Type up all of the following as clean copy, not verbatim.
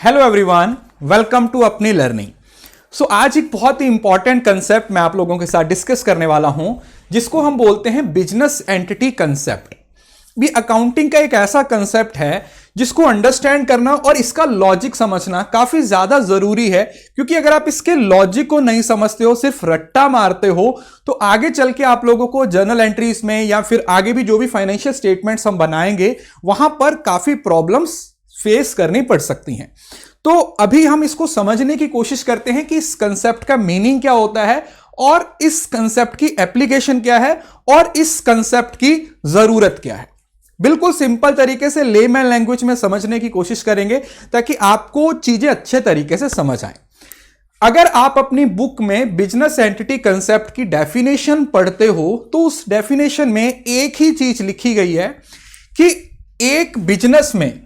Hello everyone, welcome to अपनी learning. सो आज एक बहुत ही इंपॉर्टेंट कंसेप्ट मैं आप लोगों के साथ डिस्कस करने वाला हूं, जिसको हम बोलते हैं बिजनेस एंटिटी कंसेप्ट। भी अकाउंटिंग का एक ऐसा कंसेप्ट है जिसको अंडरस्टैंड करना और इसका लॉजिक समझना काफी ज्यादा जरूरी है, क्योंकि अगर आप इसके लॉजिक को नहीं समझते हो, सिर्फ रट्टा मारते हो, तो आगे चल के आप लोगों को जर्नल एंट्रीज में या फिर आगे भी जो भी फाइनेंशियल स्टेटमेंट्स हम बनाएंगे वहां पर काफी प्रॉब्लम्स फेस करनी पड़ सकती हैं। तो अभी हम इसको समझने की कोशिश करते हैं कि इस कंसेप्ट का मीनिंग क्या होता है और इस कंसेप्ट की एप्लीकेशन क्या है और इस कंसेप्ट की जरूरत क्या है। बिल्कुल सिंपल तरीके से लेमैन लैंग्वेज में समझने की कोशिश करेंगे ताकि आपको चीजें अच्छे तरीके से समझ आए। अगर आप अपनी बुक में बिजनेस एंटिटी कंसेप्ट की डेफिनेशन पढ़ते हो तो उस डेफिनेशन में एक ही चीज लिखी गई है कि एक बिजनेस में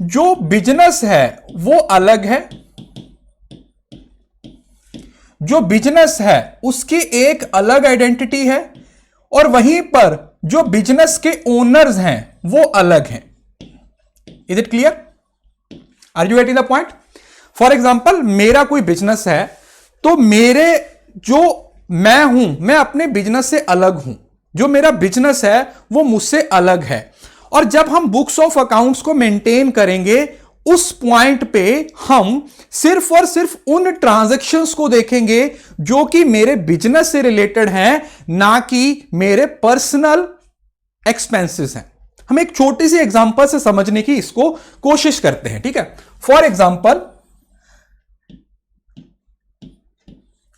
जो बिजनेस है वो अलग है, जो बिजनेस है उसकी एक अलग आइडेंटिटी है और वहीं पर जो बिजनेस के ओनर्स हैं वो अलग हैं। Is it clear? Are you getting the point? For example, मेरा कोई बिजनेस है तो मेरे जो मैं हूं, मैं अपने बिजनेस से अलग हूं, जो मेरा बिजनेस है वो मुझसे अलग है। और जब हम बुक्स ऑफ अकाउंट्स को मेंटेन करेंगे उस पॉइंट पे हम सिर्फ और सिर्फ उन ट्रांजैक्शंस को देखेंगे जो कि मेरे बिजनेस से रिलेटेड हैं, ना कि मेरे पर्सनल एक्सपेंसेस हैं। हम एक छोटी सी एग्जांपल से समझने की इसको कोशिश करते हैं, ठीक है। फॉर एग्जांपल,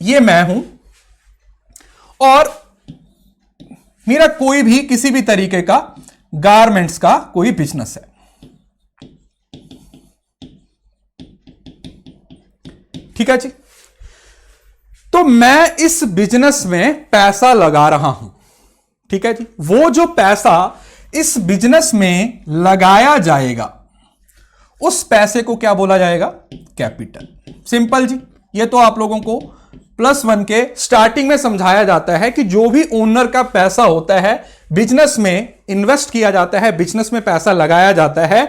ये मैं हूं और मेरा कोई भी किसी भी तरीके का गारमेंट्स का कोई बिजनेस है, ठीक है जी। तो मैं इस बिजनेस में पैसा लगा रहा हूं, ठीक है जी। वो जो पैसा इस बिजनेस में लगाया जाएगा उस पैसे को क्या बोला जाएगा? कैपिटल। सिंपल जी। ये तो आप लोगों को +1 के स्टार्टिंग में समझाया जाता है कि जो भी ओनर का पैसा होता है, बिजनेस में इन्वेस्ट किया जाता है, बिजनेस में पैसा लगाया जाता है,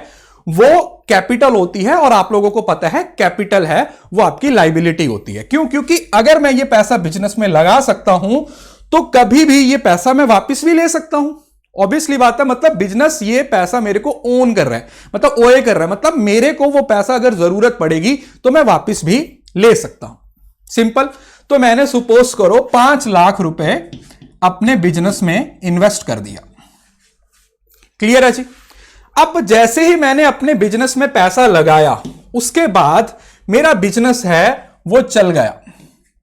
वो कैपिटल होती है। और आप लोगों को पता है कैपिटल है वो आपकी लायबिलिटी होती है। क्यों? क्योंकि अगर मैं ये पैसा बिजनेस में लगा सकता हूं तो कभी भी ये पैसा मैं वापस भी ले सकता हूं। ऑब्वियसली बात है, मतलब बिजनेस ये पैसा मेरे को ओन कर रहा है, मतलब ओए कर रहा है, मतलब मेरे को वो पैसा अगर जरूरत पड़ेगी तो मैं वापस भी ले सकता हूं। सिंपल। तो मैंने सपोज करो 5 लाख रुपए अपने बिजनेस में इन्वेस्ट कर दिया। क्लियर है जी? अब जैसे ही मैंने अपने बिजनेस में पैसा लगाया उसके बाद मेरा बिजनेस है वो चल गया।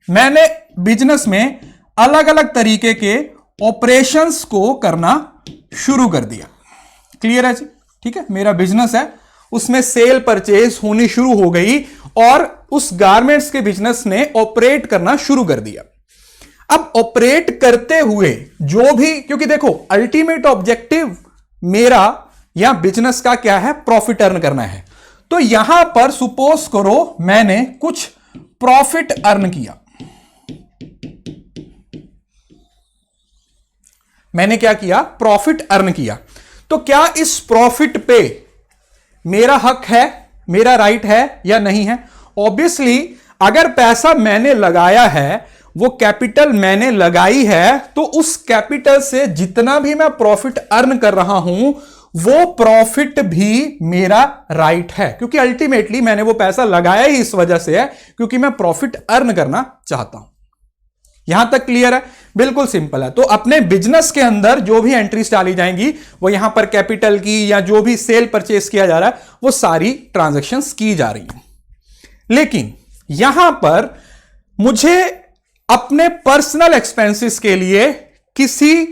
मैंने बिजनेस में अलग अलग तरीके के ऑपरेशंस को करना शुरू कर दिया। क्लियर है जी? ठीक है। मेरा बिजनेस है, उसमें सेल परचेज होनी शुरू हो गई और उस गारमेंट्स के बिजनेस ने ऑपरेट करना शुरू कर दिया। अब ऑपरेट करते हुए जो भी, क्योंकि देखो अल्टीमेट ऑब्जेक्टिव मेरा या बिजनेस का क्या है? प्रॉफिट अर्न करना है। तो यहां पर सपोज करो मैंने कुछ प्रॉफिट अर्न किया। मैंने क्या किया? प्रॉफिट अर्न किया। तो क्या इस प्रॉफिट पे मेरा हक है, मेरा राइट है या नहीं है? ऑब्वियसली अगर पैसा मैंने लगाया है, वो कैपिटल मैंने लगाई है, तो उस कैपिटल से जितना भी मैं प्रॉफिट अर्न कर रहा हूं वो प्रॉफिट भी मेरा राइट है, क्योंकि अल्टीमेटली मैंने वो पैसा लगाया ही इस वजह से है क्योंकि मैं प्रॉफिट अर्न करना चाहता हूं। यहां तक क्लियर है? बिल्कुल सिंपल है। तो अपने बिजनेस के अंदर जो भी एंट्रीज डाली जाएंगी वो यहां पर कैपिटल की या जो भी सेल परचेस किया जा रहा है वो सारी ट्रांजैक्शंस की जा रही हैं। लेकिन यहां पर मुझे अपने पर्सनल एक्सपेंसेस के लिए किसी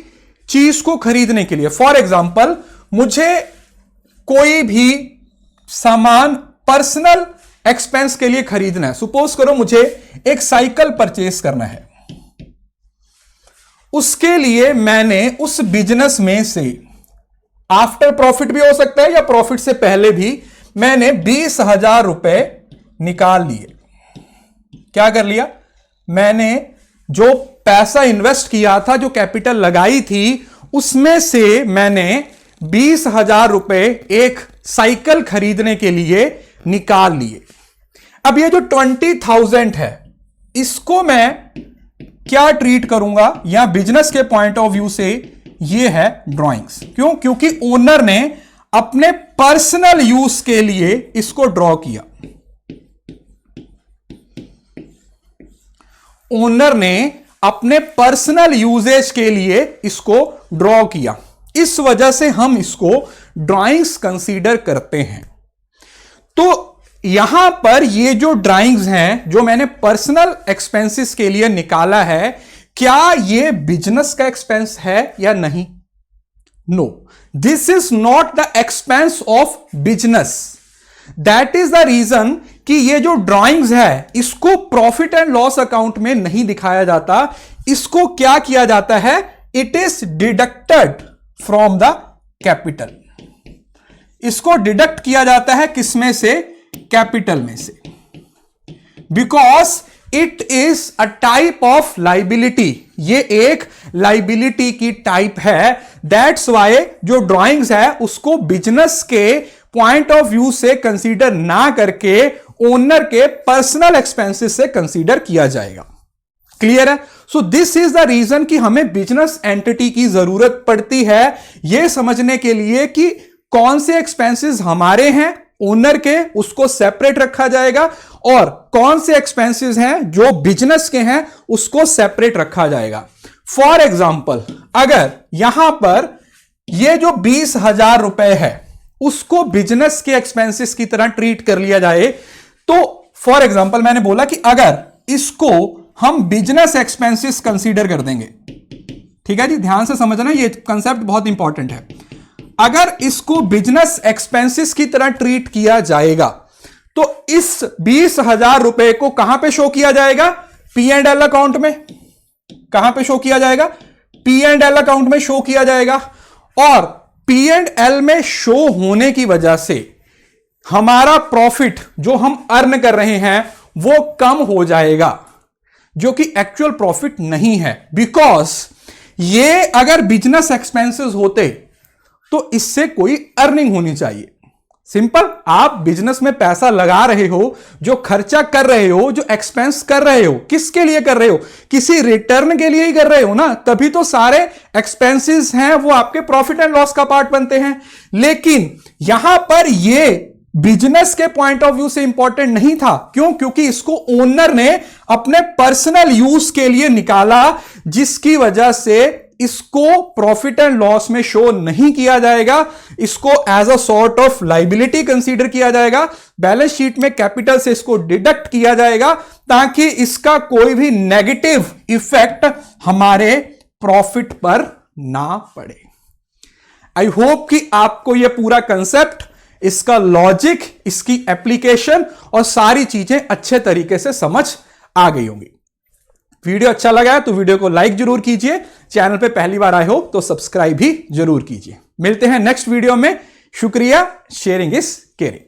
चीज को खरीदने के लिए, फॉर एग्जांपल मुझे कोई भी सामान पर्सनल एक्सपेंस के लिए खरीदना है। सपोज करो मुझे एक साइकिल परचेस करना है, उसके लिए मैंने उस बिजनेस में से आफ्टर प्रॉफिट भी हो सकता है या प्रॉफिट से पहले भी मैंने 20,000 रुपए निकाल लिए। क्या कर लिया? मैंने जो पैसा इन्वेस्ट किया था, जो कैपिटल लगाई थी, उसमें से मैंने 20,000 रुपए एक साइकिल खरीदने के लिए निकाल लिए। अब ये जो 20,000 है, इसको मैं क्या ट्रीट करूंगा, या बिजनेस के पॉइंट ऑफ व्यू से ये है ड्राइंग्स। क्यों? क्योंकि ओनर ने अपने पर्सनल यूज के लिए इसको ड्रॉ किया। ओनर ने अपने पर्सनल यूजेज के लिए इसको ड्रॉ किया, इस वजह से हम इसको ड्राइंग्स कंसीडर करते हैं। तो यहां पर ये जो ड्राइंग्स हैं जो मैंने पर्सनल एक्सपेंसेस के लिए निकाला है, क्या ये बिजनेस का एक्सपेंस है या नहीं? No, this is not the expense of business. That is the reason कि ये जो ड्राइंग्स है इसको प्रॉफिट एंड लॉस अकाउंट में नहीं दिखाया जाता। इसको क्या किया जाता है? It is deducted from the capital. इसको डिडक्ट किया जाता है किसमें से? कैपिटल में से, because it is a type of liability. ये एक लाइबिलिटी की टाइप है। दैट्स वाई जो ड्राइंग्स है उसको बिजनेस के पॉइंट ऑफ व्यू से कंसीडर ना करके ओनर के पर्सनल एक्सपेंसेस से कंसीडर किया जाएगा। क्लियर है? So this is the reason कि हमें बिजनेस एंटिटी की जरूरत पड़ती है यह समझने के लिए कि कौन से एक्सपेंसेस हमारे हैं ओनर के, उसको सेपरेट रखा जाएगा, और कौन से एक्सपेंसेस हैं जो बिजनेस के हैं उसको सेपरेट रखा जाएगा। फॉर एग्जाम्पल, अगर यहां पर ये जो 20,000 रुपए है उसको बिजनेस के एक्सपेंसेस की तरह ट्रीट कर लिया जाए, तो फॉर एग्जाम्पल मैंने बोला कि अगर इसको हम बिजनेस एक्सपेंसेस कंसीडर कर देंगे, ठीक है जी, ध्यान से समझना, ये कंसेप्ट बहुत इंपॉर्टेंट है। अगर इसको बिजनेस एक्सपेंसेस की तरह ट्रीट किया जाएगा तो इस 20,000 रुपए को कहां पे शो किया जाएगा? पी एंड एल अकाउंट में। कहां पे शो किया जाएगा? पी एंड एल अकाउंट में शो किया जाएगा। और पी एंड एल में शो होने की वजह से हमारा प्रॉफिट जो हम अर्न कर रहे हैं वो कम हो जाएगा, जो कि एक्चुअल प्रॉफिट नहीं है। बिकॉज ये अगर बिजनेस एक्सपेंसेस होते तो इससे कोई अर्निंग होनी चाहिए। सिंपल, आप बिजनेस में पैसा लगा रहे हो, जो खर्चा कर रहे हो, जो एक्सपेंस कर रहे हो, किसके लिए कर रहे हो? किसी रिटर्न के लिए ही कर रहे हो ना, तभी तो सारे एक्सपेंसेस हैं वो आपके प्रॉफिट एंड लॉस का पार्ट बनते हैं। लेकिन यहां पर ये बिजनेस के पॉइंट ऑफ व्यू से इंपॉर्टेंट नहीं था। क्यों? क्योंकि इसको ओनर ने अपने पर्सनल यूज के लिए निकाला, जिसकी वजह से इसको प्रॉफिट एंड लॉस में शो नहीं किया जाएगा। इसको as a sort of liability consider किया जाएगा। बैलेंस शीट में कैपिटल से इसको डिडक्ट किया जाएगा ताकि इसका कोई भी नेगेटिव इफेक्ट हमारे प्रॉफिट पर ना पड़े। आई होप कि आपको यह पूरा कंसेप्ट, इसका लॉजिक, इसकी एप्लीकेशन और सारी चीजें अच्छे तरीके से समझ आ गई होंगी। वीडियो अच्छा लगा है तो वीडियो को लाइक जरूर कीजिए। चैनल पे पहली बार आए हो तो सब्सक्राइब भी जरूर कीजिए। मिलते हैं नेक्स्ट वीडियो में। शुक्रिया। Sharing is caring.